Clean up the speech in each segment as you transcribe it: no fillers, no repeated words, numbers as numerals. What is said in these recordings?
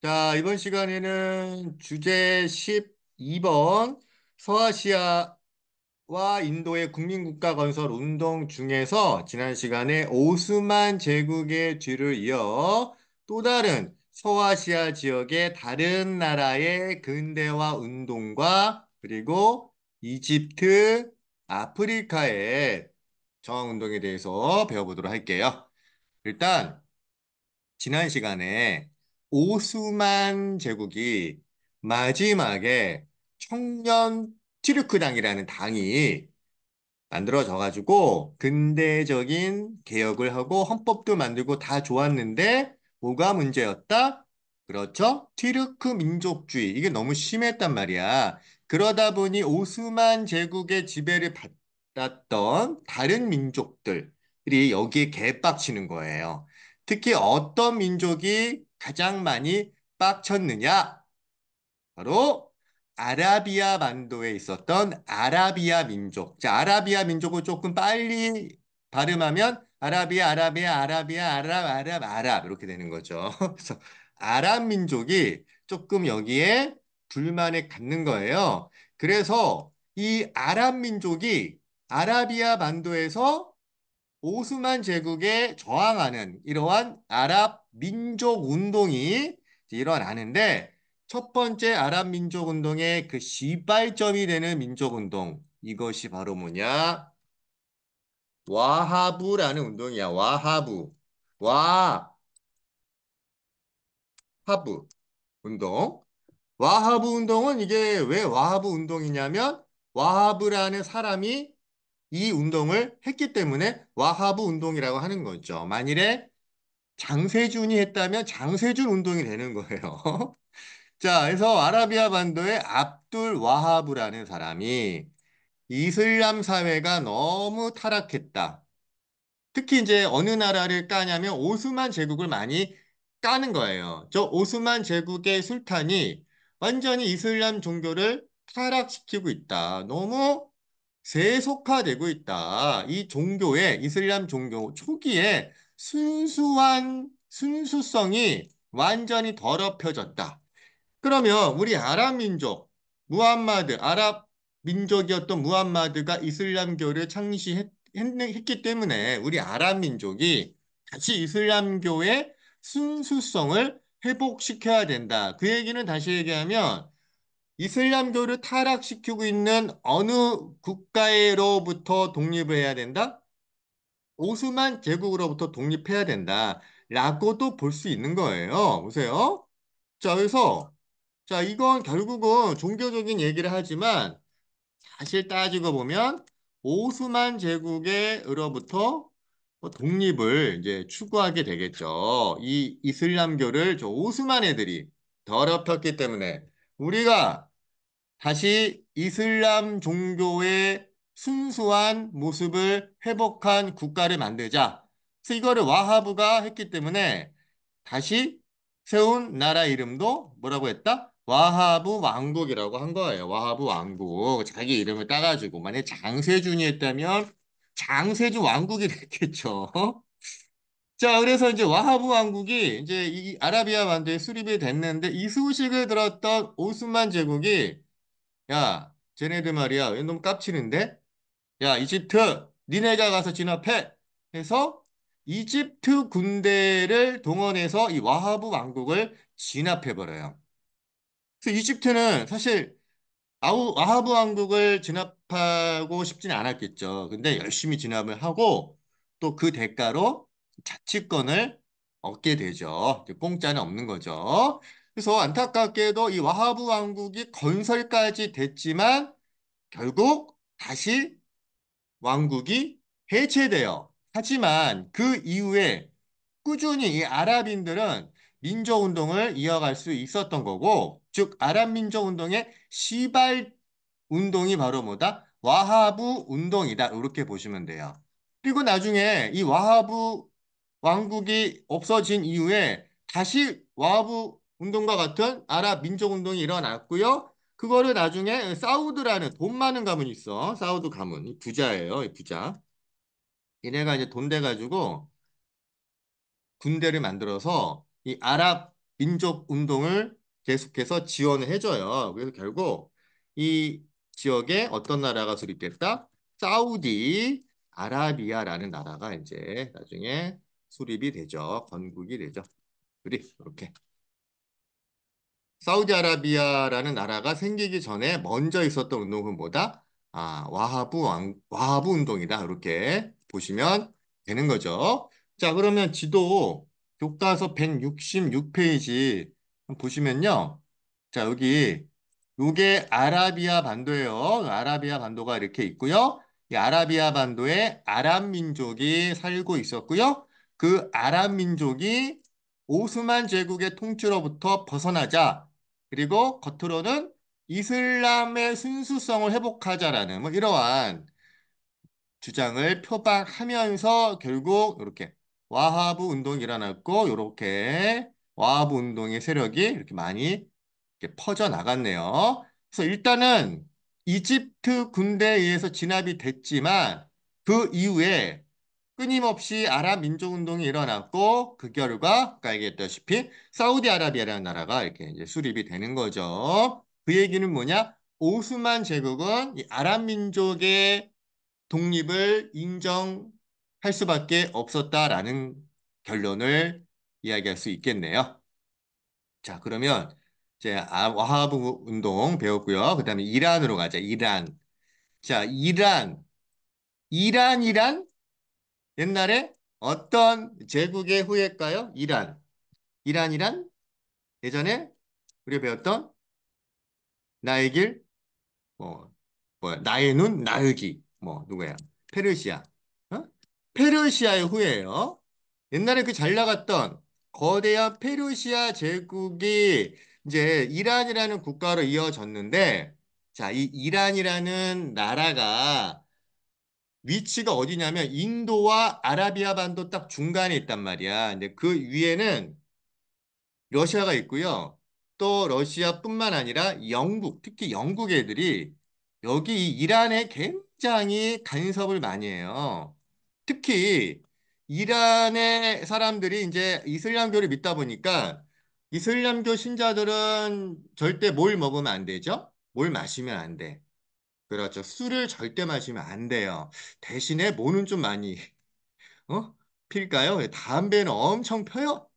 자, 이번 시간에는 주제 12번 서아시아와 인도의 국민국가 건설 운동 중에서 지난 시간에 오스만 제국의 뒤를 이어 또 다른 서아시아 지역의 다른 나라의 근대화 운동과 그리고 이집트, 아프리카의 저항운동에 대해서 배워보도록 할게요. 일단 지난 시간에 오스만 제국이 마지막에 청년 티르크당이라는 당이 만들어져가지고 근대적인 개혁을 하고 헌법도 만들고 다 좋았는데 뭐가 문제였다? 그렇죠? 티르크 민족주의. 이게 너무 심했단 말이야. 그러다 보니 오스만 제국의 지배를 받았던 다른 민족들이 여기에 개빡치는 거예요. 특히 어떤 민족이 가장 많이 빡쳤느냐? 바로 아라비아 반도에 있었던 아라비아 민족. 자, 아라비아 민족을 조금 빨리 발음하면 아라비아, 아랍 이렇게 되는 거죠. 그래서 아랍 민족이 조금 여기에 불만을 갖는 거예요. 그래서 이 아랍 민족이 아라비아 반도에서 오스만 제국에 저항하는 이러한 아랍 민족 운동이 일어나는데 첫 번째 아랍 민족 운동의 그 시발점이 되는 민족 운동 이것이 바로 뭐냐? 와하부라는 운동이야. 와하부. 와하부 운동. 와하부 운동은 이게 왜 와하부 운동이냐면 와하부라는 사람이 이 운동을 했기 때문에 와하부 운동이라고 하는 거죠. 만일에 장세준이 했다면 장세준 운동이 되는 거예요. 자, 그래서 아라비아 반도의 압둘 와하브라는 사람이 이슬람 사회가 너무 타락했다. 특히 이제 어느 나라를 까냐면 오스만 제국을 많이 까는 거예요. 저 오스만 제국의 술탄이 완전히 이슬람 종교를 타락시키고 있다. 너무 세속화되고 있다. 이 종교의 이슬람 종교 초기에 순수한 순수성이 완전히 더럽혀졌다. 그러면 우리 아랍 민족, 아랍 민족이었던 무함마드가 이슬람교를 창시했기 때문에 우리 아랍 민족이 다시 이슬람교의 순수성을 회복시켜야 된다. 그 얘기는 다시 얘기하면 이슬람교를 타락시키고 있는 어느 국가로부터 독립을 해야 된다? 오스만 제국으로부터 독립해야 된다. 라고도 볼 수 있는 거예요. 보세요. 자, 그래서 자, 이건 결국은 종교적인 얘기를 하지만 사실 따지고 보면 오스만 제국으로부터 독립을 이제 추구하게 되겠죠. 이 이슬람교를 저 오스만 애들이 더럽혔기 때문에 우리가 다시 이슬람 종교의 순수한 모습을 회복한 국가를 만들자. 그래서 이거를 와하브가 했기 때문에 다시 세운 나라 이름도 뭐라고 했다? 와하브 왕국이라고 한 거예요. 와하브 왕국. 자기 이름을 따가지고. 만약에 장세준이 했다면 장세준 왕국이 됐겠죠. 자, 그래서 이제 와하브 왕국이 이제 이 아라비아 반도에 수립이 됐는데 이 소식을 들었던 오스만 제국이 야, 쟤네들 말이야. 얘 너무 깝치는데? 야, 이집트, 니네가 가서 진압해. 해서 이집트 군대를 동원해서 이 와하브 왕국을 진압해버려요. 그래서 이집트는 사실 와하브 왕국을 진압하고 싶지는 않았겠죠. 근데 열심히 진압을 하고 또 그 대가로 자치권을 얻게 되죠. 공짜는 없는 거죠. 그래서 안타깝게도 이 와하브 왕국이 건설까지 됐지만 결국 다시 왕국이 해체돼요. 하지만 그 이후에 꾸준히 이 아랍인들은 민족운동을 이어갈 수 있었던 거고, 즉 아랍 민족운동의 시발 운동이 바로 뭐다? 와하브 운동이다. 이렇게 보시면 돼요. 그리고 나중에 이 와하브 왕국이 없어진 이후에 다시 와하브 운동과 같은 아랍 민족 운동이 일어났고요. 그거를 나중에 사우드라는 돈 많은 가문이 있어. 사우드 가문. 이 부자예요. 이 부자. 얘네가 이제 돈 돼 가지고 군대를 만들어서 이 아랍 민족 운동을 계속해서 지원을 해줘요. 그래서 결국 이 지역에 어떤 나라가 수립됐다? 사우디 아라비아라는 나라가 이제 나중에 수립이 되죠. 건국이 되죠. 이렇게. 사우디아라비아라는 나라가 생기기 전에 먼저 있었던 운동은 뭐다? 와하브 운동이다. 이렇게 보시면 되는 거죠. 자, 그러면 지도 교과서 166페이지 보시면요. 자, 요게 아라비아 반도예요. 아라비아 반도가 이렇게 있고요. 이 아라비아 반도에 아랍 민족이 살고 있었고요. 그 아랍 민족이 오스만 제국의 통치로부터 벗어나자 그리고 겉으로는 이슬람의 순수성을 회복하자라는 뭐 이러한 주장을 표방하면서 결국 이렇게 와하브 운동이 일어났고 이렇게 와하브 운동의 세력이 이렇게 많이 이렇게 퍼져 나갔네요. 그래서 일단은 이집트 군대에 의해서 진압이 됐지만 그 이후에 끊임없이 아랍 민족 운동이 일어났고 그 결과 아까 얘기했다시피 사우디아라비아라는 나라가 이렇게 이제 수립이 되는 거죠. 그 얘기는 뭐냐? 오스만 제국은 이 아랍 민족의 독립을 인정할 수밖에 없었다라는 결론을 이야기할 수 있겠네요. 자, 그러면 이제 와하브 운동 배웠고요. 그다음에 이란으로 가자. 이란. 자, 이란이란 옛날에 어떤 제국의 후예일까요? 이란이란 예전에 우리가 배웠던 나의 길, 뭐, 나의 눈, 나으기, 뭐, 누구야? 페르시아. 어? 페르시아의 후예예요. 옛날에 그 잘 나갔던 거대한 페르시아 제국이 이제 이란이라는 국가로 이어졌는데, 자, 이 이란이라는 나라가 위치가 어디냐면 인도와 아라비아 반도 딱 중간에 있단 말이야. 근데 그 위에는 러시아가 있고요. 또 러시아뿐만 아니라 영국, 특히 영국 애들이 여기 이 이란에 굉장히 간섭을 많이 해요. 특히 이란의 사람들이 이제 이슬람교를 믿다 보니까 이슬람교 신자들은 절대 뭘 먹으면 안 되죠? 뭘 마시면 안 돼. 그렇죠. 술을 절대 마시면 안 돼요. 대신에 뭐는 좀 많이 필까요? 담배는 엄청 펴요.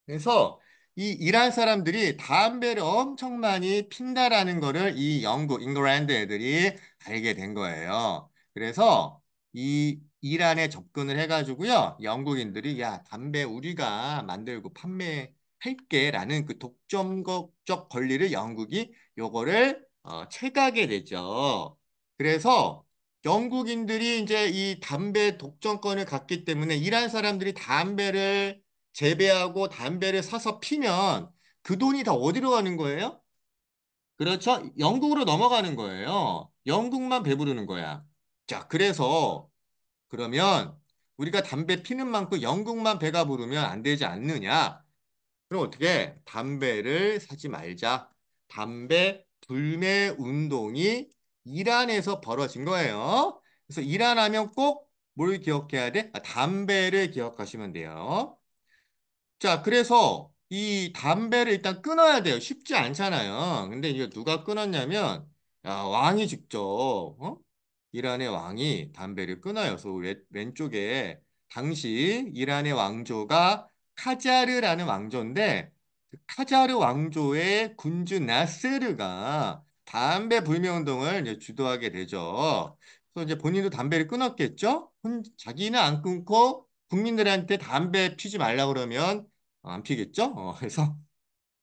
그래서 이 이란 사람들이 담배를 엄청 많이 핀다라는 거를 이 영국, 잉글랜드 애들이 알게 된 거예요. 그래서 이 이란에 접근을 해가지고요. 영국인들이 야, 담배 우리가 만들고 판매할게라는 그 독점적 권리를 영국이 요거를 채가게 되죠. 그래서 영국인들이 이제 이 담배 독점권을 갖기 때문에 이란 사람들이 담배를 재배하고 담배를 사서 피면 그 돈이 다 어디로 가는 거예요? 그렇죠? 영국으로 넘어가는 거예요. 영국만 배부르는 거야. 자, 그래서 그러면 우리가 담배 피는 만큼 영국만 배가 부르면 안 되지 않느냐? 그럼 어떻게? 담배를 사지 말자. 담배 불매 운동이 이란에서 벌어진 거예요. 그래서 이란 하면 꼭 뭘 기억해야 돼? 담배를 기억하시면 돼요. 자, 그래서 이 담배를 일단 끊어야 돼요. 쉽지 않잖아요. 근데 이게 누가 끊었냐면, 왕이 직접, 이란의 왕이 담배를 끊어요. 그래서 왼쪽에 당시 이란의 왕조가 카자르라는 왕조인데, 그 카자르 왕조의 군주 나세르가 담배 불매 운동을 이제 주도하게 되죠. 그래서 이제 본인도 담배를 끊었겠죠? 자기는 안 끊고 국민들한테 담배 피지 말라 그러면 안 피겠죠? 그래서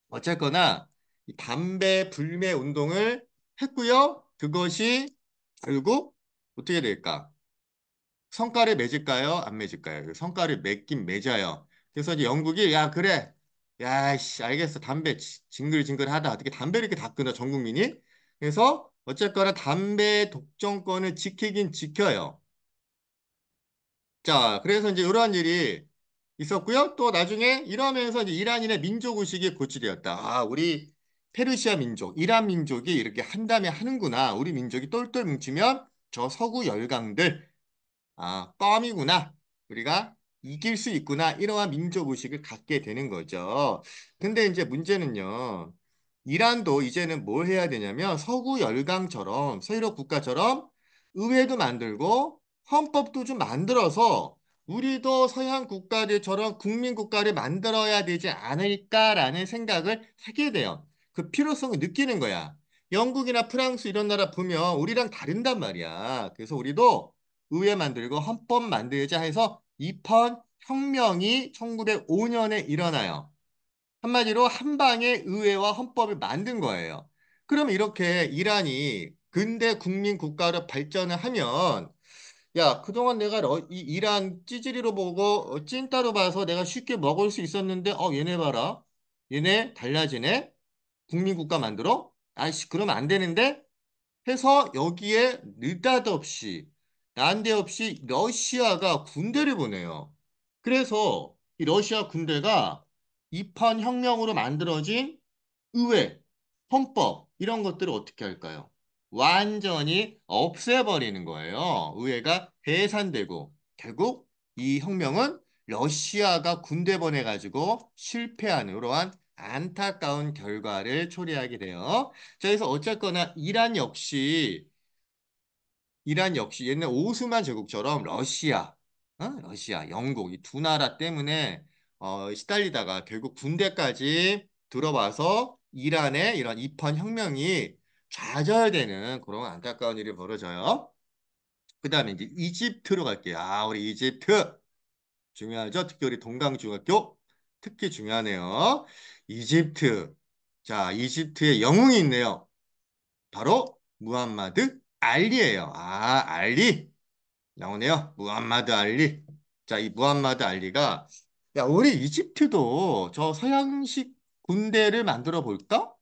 어쨌거나 이 담배 불매 운동을 했고요. 그것이 결국 어떻게 될까? 성과를 맺을까요? 안 맺을까요? 그 성과를 맺긴 맺어요. 그래서 이제 영국이 야 그래, 야 씨 알겠어 담배 징글징글하다. 어떻게 담배를 이렇게 다 끊어 전 국민이? 그래서 어쨌거나 담배 독점권을 지키긴 지켜요. 자, 그래서 이제 이러한 일이 있었고요. 또 나중에 이러면서 이제 이란인의 민족 의식이 고취되었다. 우리 페르시아 민족, 이란 민족이 이렇게 한다면 하는구나. 우리 민족이 똘똘 뭉치면 저 서구 열강들, 껌이구나. 우리가 이길 수 있구나 이러한 민족 의식을 갖게 되는 거죠. 근데 이제 문제는요. 이란도 이제는 뭘 해야 되냐면 서구 열강처럼 서유럽 국가처럼 의회도 만들고 헌법도 좀 만들어서 우리도 서양 국가들처럼 국민 국가를 만들어야 되지 않을까라는 생각을 하게 돼요. 그 필요성을 느끼는 거야. 영국이나 프랑스 이런 나라 보면 우리랑 다른단 말이야. 그래서 우리도 의회 만들고 헌법 만들자 해서 이펀 혁명이 1905년에 일어나요. 한마디로 한 방에 의회와 헌법을 만든 거예요. 그럼 이렇게 이란이 근대 국민 국가로 발전을 하면 야, 그동안 내가 이 이란 찌질이로 보고 찐따로 봐서 내가 쉽게 먹을 수 있었는데 얘네 봐라. 얘네 달라지네. 국민 국가 만들어? 아이씨, 그러면 안 되는데? 해서 여기에 느닷없이 난데없이 러시아가 군대를 보내요. 그래서 이 러시아 군대가 이판 혁명으로 만들어진 의회, 헌법 이런 것들을 어떻게 할까요? 완전히 없애버리는 거예요. 의회가 해산되고 결국 이 혁명은 러시아가 군대 보내가지고 실패하는 이러한 안타까운 결과를 초래하게 돼요. 자, 그래서 어쨌거나 이란 역시 옛날 오스만 제국처럼 러시아, 영국 이 두 나라 때문에 시달리다가 결국 군대까지 들어와서 이란의 이런 이판 혁명이 좌절되는 그런 안타까운 일이 벌어져요. 그다음에 이제 이집트로 갈게요. 우리 이집트 중요하죠. 특히 우리 동강중학교 특히 중요하네요. 이집트. 자, 이집트에 영웅이 있네요. 바로 무함마드 알리예요. 알리. 나오네요. 무함마드 알리. 자, 이 무함마드 알리가 야, 우리 이집트도 저 서양식 군대를 만들어 볼까?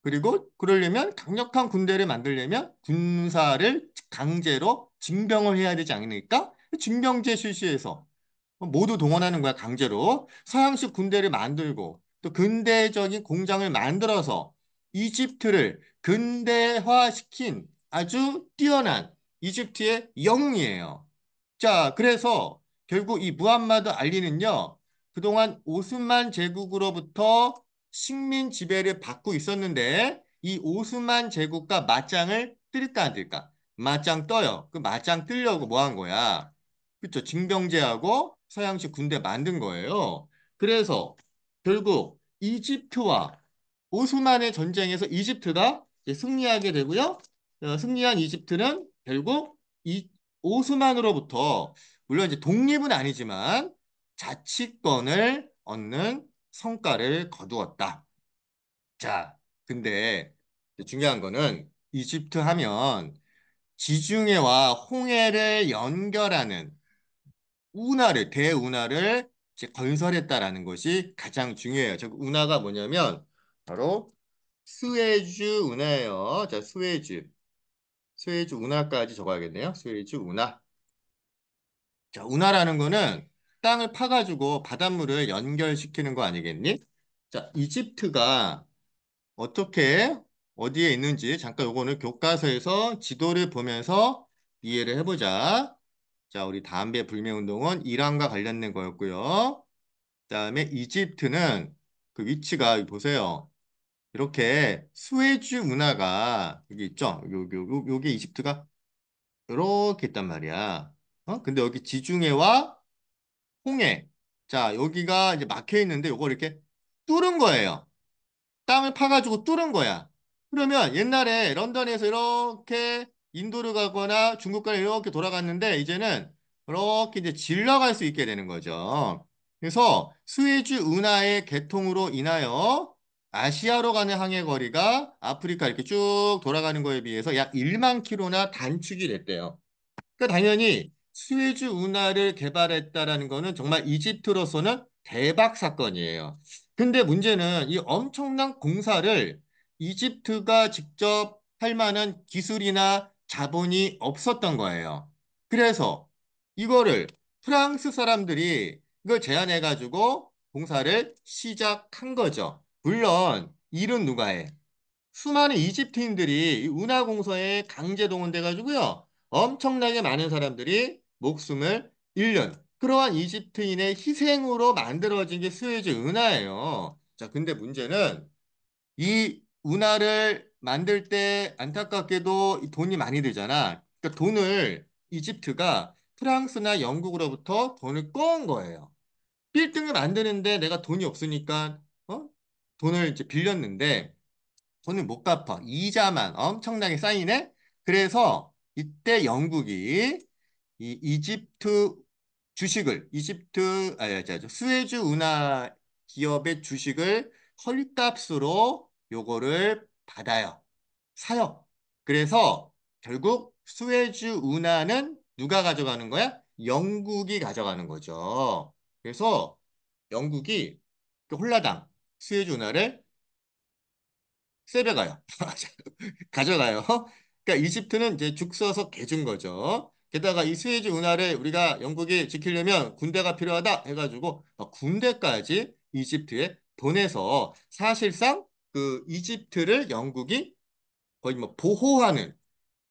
그리고 그러려면 강력한 군대를 만들려면 군사를 강제로 징병을 해야 되지 않습니까? 징병제 실시해서 모두 동원하는 거야, 강제로. 서양식 군대를 만들고 또 근대적인 공장을 만들어서 이집트를 근대화시킨 아주 뛰어난 이집트의 영웅이에요. 자, 그래서 결국 이 무함마드 알리는요, 그동안 오스만 제국으로부터 식민 지배를 받고 있었는데, 이 오스만 제국과 맞짱을 뜰까 안 뜰까? 맞짱 떠요. 그 맞짱 뜨려고 뭐 한 거야? 그렇죠. 징병제하고 서양식 군대 만든 거예요. 그래서 결국 이집트와 오스만의 전쟁에서 이집트가 이제 승리하게 되고요. 승리한 이집트는 결국 이 오스만으로부터 물론 이제 독립은 아니지만 자치권을 얻는 성과를 거두었다. 자, 근데 중요한 거는 이집트 하면 지중해와 홍해를 연결하는 대운하를 이제 건설했다라는 것이 가장 중요해요. 저 운하가 뭐냐면 바로 스웨즈 운하예요. 자, 스웨즈 운하까지 적어야겠네요. 스웨즈 운하. 자, 운하라는 거는 땅을 파가지고 바닷물을 연결시키는 거 아니겠니? 자, 이집트가 어떻게 어디에 있는지 잠깐 요거는 교과서에서 지도를 보면서 이해를 해보자. 자, 우리 담배 불매 운동은 이란과 관련된 거였고요. 그다음에 이집트는 그 위치가 여기 보세요. 이렇게 스웨즈 운하가 여기 있죠. 요게 이집트가 이렇게 있단 말이야. 근데 여기 지중해와 홍해. 자, 여기가 이제 막혀 있는데 요거 이렇게 뚫은 거예요. 땅을 파가지고 뚫은 거야. 그러면 옛날에 런던에서 이렇게 인도를 가거나 중국 가를 이렇게 돌아갔는데 이제는 이렇게 이제 질러갈 수 있게 되는 거죠. 그래서 스웨즈 운하의 개통으로 인하여 아시아로 가는 항해 거리가 아프리카 이렇게 쭉 돌아가는 거에 비해서 약 1만 킬로나 단축이 됐대요. 그러니까 당연히 스웨즈 운하를 개발했다라는 거는 정말 이집트로서는 대박 사건이에요. 근데 문제는 이 엄청난 공사를 이집트가 직접 할 만한 기술이나 자본이 없었던 거예요. 그래서 이거를 프랑스 사람들이 이걸 제안해가지고 공사를 시작한 거죠. 물론 일은 누가 해? 수많은 이집트인들이 이 운하공사에 강제 동원돼 가지고요. 엄청나게 많은 사람들이 목숨을 잃는 그러한 이집트인의 희생으로 만들어진 게 스웨즈 운하예요. 자, 근데 문제는 이 운하를 만들 때 안타깝게도 이 돈이 많이 들잖아. 그러니까 돈을 이집트가 프랑스나 영국으로부터 돈을 꺼온 거예요. 빌딩을 만드는데 내가 돈이 없으니까 돈을 이제 빌렸는데 돈을 못 갚아. 이자만 엄청나게 쌓이네. 그래서 이때 영국이 이 이집트 주식을 스웨즈 운하 기업의 주식을 헐값으로 요거를 받아요. 사요. 그래서 결국 스웨즈 운하는 누가 가져가는 거야? 영국이 가져가는 거죠. 그래서 영국이 그 홀라당 스웨즈 운하를 세배가요. 가져가요. 그러니까 이집트는 이제 죽 써서 개준 거죠. 게다가 이 스웨즈 운하를 우리가 영국이 지키려면 군대가 필요하다 해가지고 군대까지 이집트에 보내서 사실상 그 이집트를 영국이 거의 뭐 보호하는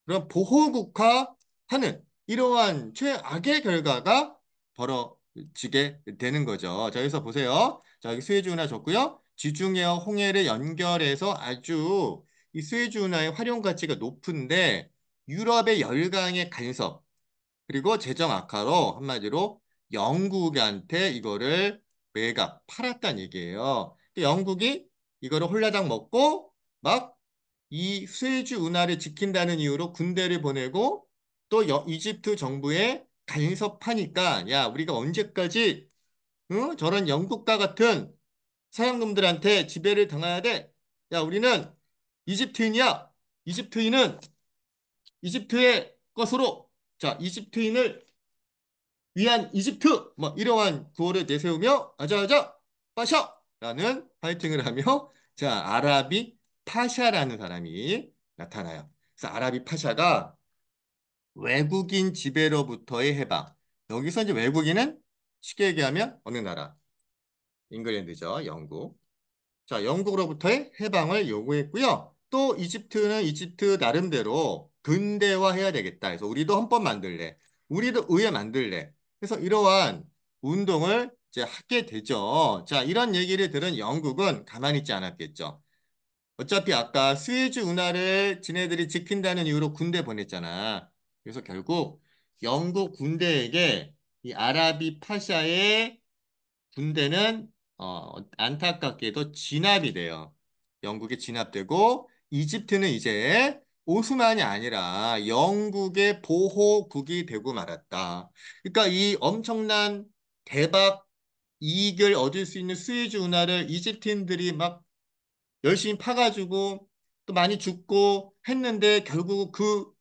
그런 보호국가하는 이러한 최악의 결과가 벌어지게 되는 거죠. 자, 여기서 보세요. 자, 여기 스웨즈 운하 줬고요. 지중해와 홍해를 연결해서 아주 이 스웨즈 운하의 활용 가치가 높은데 유럽의 열강의 간섭 그리고 재정 악화로 한마디로 영국한테 이거를 매각 팔았다는 얘기예요. 영국이 이거를 홀라당 먹고 막 이 스웨즈 운하를 지킨다는 이유로 군대를 보내고 또 이집트 정부에 간섭하니까 야 우리가 언제까지 저런 영국과 같은 서양놈들한테 지배를 당해야 돼? 야 우리는 이집트인이야. 이집트인은 이집트의 것으로 자 이집트인을 위한 이집트 뭐 이러한 구호를 내세우며 아자아자 파샤라는 파이팅을 하며 자 아라비 파샤라는 사람이 나타나요. 그래서 아라비 파샤가 외국인 지배로부터의 해방. 여기서 이제 외국인은 쉽게 얘기하면 어느 나라? 잉글랜드죠. 영국. 자, 영국으로부터의 해방을 요구했고요. 또 이집트는 이집트 나름대로 근대화해야 되겠다. 그래서 우리도 헌법 만들래. 우리도 의회 만들래. 그래서 이러한 운동을 이제 하게 되죠. 자, 이런 얘기를 들은 영국은 가만히 있지 않았겠죠. 어차피 아까 스웨즈 운하를 지네들이 지킨다는 이유로 군대 보냈잖아. 그래서 결국 영국 군대에게 이 아라비 파샤의 군대는 안타깝게도 진압이 돼요. 영국에 진압되고 이집트는 이제 오스만이 아니라 영국의 보호국이 되고 말았다. 그러니까 이 엄청난 대박 이익을 얻을 수 있는 스웨즈 운하를 이집트인들이 막 열심히 파가지고 또 많이 죽고 했는데 결국 그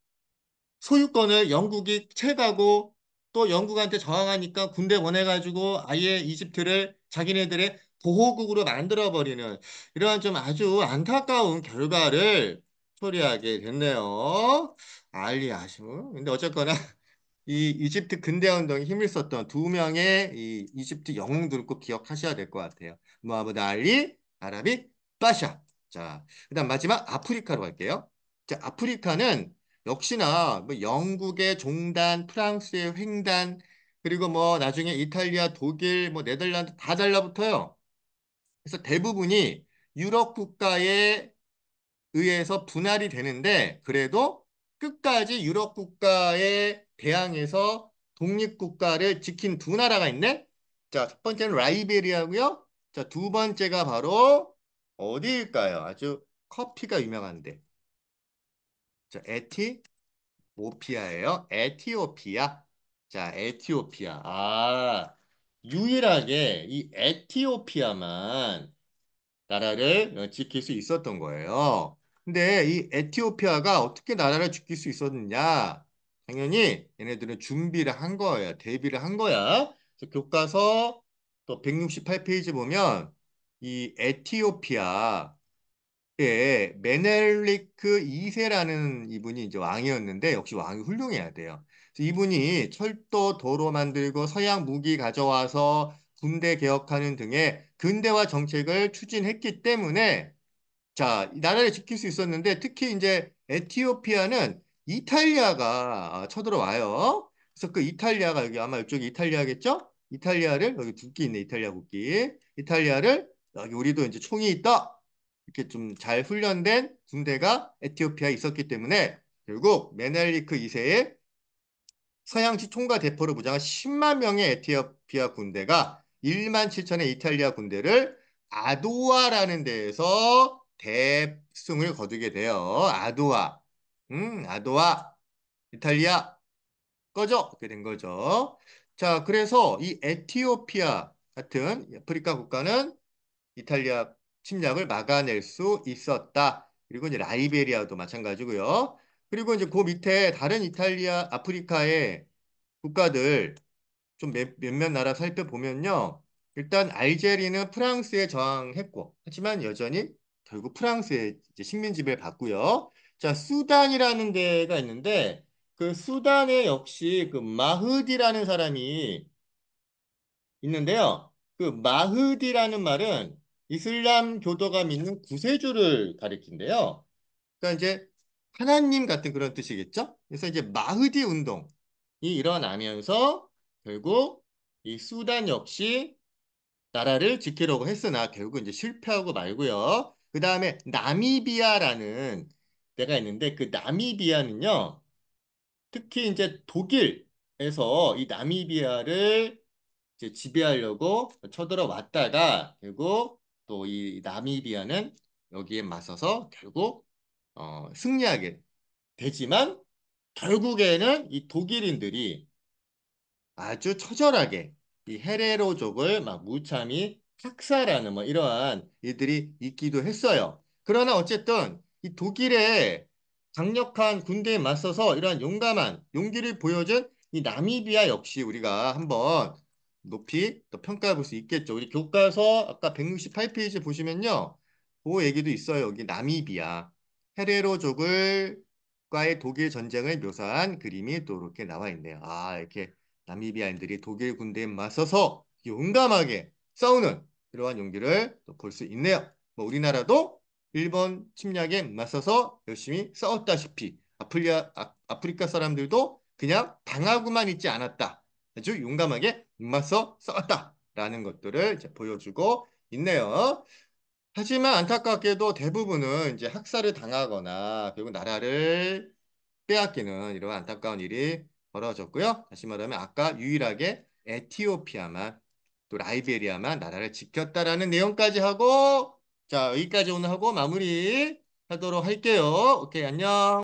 소유권을 영국이 채가고 또 영국한테 저항하니까 군대 보내가지고 아예 이집트를 자기네들의 보호국으로 만들어버리는 이러한 좀 아주 안타까운 결과를 초래하게 됐네요. 알리 아시무. 근데 어쨌거나 이 이집트 근대화 운동에 힘을 썼던 두 명의 이 이집트 영웅들을 꼭 기억하셔야 될 것 같아요. 무하마드 알리, 아라비, 파샤. 자, 그다음 마지막 아프리카로 갈게요. 자, 아프리카는 역시나 뭐 영국의 종단, 프랑스의 횡단, 그리고 뭐 나중에 이탈리아, 독일, 뭐 네덜란드 다 달라붙어요. 그래서 대부분이 유럽 국가의 의해서 분할이 되는데 그래도 끝까지 유럽 국가에 대항해서 독립국가를 지킨 두 나라가 있네. 자, 첫 번째는 라이베리아고요. 자, 두 번째가 바로 어디일까요? 아주 커피가 유명한데. 자, 에티오피아예요. 에티오피아. 자, 에티오피아. 아, 유일하게 이 에티오피아만 나라를 지킬 수 있었던 거예요. 근데 이 에티오피아가 어떻게 나라를 지킬 수 있었느냐? 당연히 얘네들은 준비를 한 거예요. 대비를 한 거야. 그래서 교과서 또 168페이지 보면 이 에티오피아 예, 메넬리크 2세라는 이분이 이제 왕이었는데 역시 왕이 훌륭해야 돼요. 그래서 이분이 철도, 도로 만들고 서양 무기 가져와서 군대 개혁하는 등의 근대화 정책을 추진했기 때문에 자, 이 나라를 지킬 수 있었는데 특히 이제 에티오피아는 이탈리아가 쳐들어와요. 그래서 그 이탈리아가 여기 아마 이쪽이 이탈리아겠죠? 이탈리아를 여기 국기 있네. 이탈리아 국기. 이탈리아를 여기 우리도 이제 총이 있다. 이렇게 좀 잘 훈련된 군대가 에티오피아에 있었기 때문에 결국 메넬리크 2세의 서양식 총과 대포로 무장한 10만 명의 에티오피아 군대가 1만 7천의 이탈리아 군대를 아도아라는 데에서 대승을 거두게 돼요. 아도아. 아도아. 이탈리아. 꺼져! 이렇게 된 거죠. 자, 그래서 이 에티오피아 같은 아프리카 국가는 이탈리아 침략을 막아낼 수 있었다. 그리고 이제 라이베리아도 마찬가지고요. 그리고 이제 그 밑에 다른 이탈리아, 아프리카의 국가들 좀 몇몇 나라 살펴보면요. 일단 알제리는 프랑스에 저항했고, 하지만 여전히 결국 프랑스의 이제 식민 지배를 받고요. 자, 수단이라는 데가 있는데 그 수단에 역시 그 마흐디라는 사람이 있는데요. 그 마흐디라는 말은 이슬람 교도가 믿는 구세주를 가리킨대요. 그러니까 이제 하나님 같은 그런 뜻이겠죠? 그래서 이제 마흐디 운동이 일어나면서 결국 이 수단 역시 나라를 지키려고 했으나 결국 이제 실패하고 말고요. 그 다음에 나미비아라는 데가 있는데 그 나미비아는요. 특히 이제 독일에서 이 나미비아를 이제 지배하려고 쳐들어왔다가 결국 또 이 나미비아는 여기에 맞서서 결국 승리하게 되지만 결국에는 이 독일인들이 아주 처절하게 이 헤레로족을 막 무참히 학살하는 뭐 이러한 일들이 있기도 했어요. 그러나 어쨌든 이 독일의 강력한 군대에 맞서서 이러한 용감한 용기를 보여준 이 나미비아 역시 우리가 한번 높이 또 평가해 볼 수 있겠죠. 우리 교과서 아까 168페이지 보시면요. 그 얘기도 있어요. 여기 나미비아 헤레로족을 과의 독일 전쟁을 묘사한 그림이 또 이렇게 나와 있네요. 아, 이렇게 나미비아인들이 독일 군대에 맞서서 용감하게 싸우는 이러한 용기를 볼 수 있네요. 뭐 우리나라도 일본 침략에 맞서서 열심히 싸웠다시피 아프리카 사람들도 그냥 당하고만 있지 않았다. 아주 용감하게 맞서 싸웠다라는 것들을 이제 보여주고 있네요. 하지만 안타깝게도 대부분은 이제 학살을 당하거나 결국 나라를 빼앗기는 이런 안타까운 일이 벌어졌고요. 다시 말하면 아까 유일하게 에티오피아만 또 라이베리아만 나라를 지켰다라는 내용까지 하고 자 여기까지 오늘 하고 마무리 하도록 할게요. 오케이 안녕.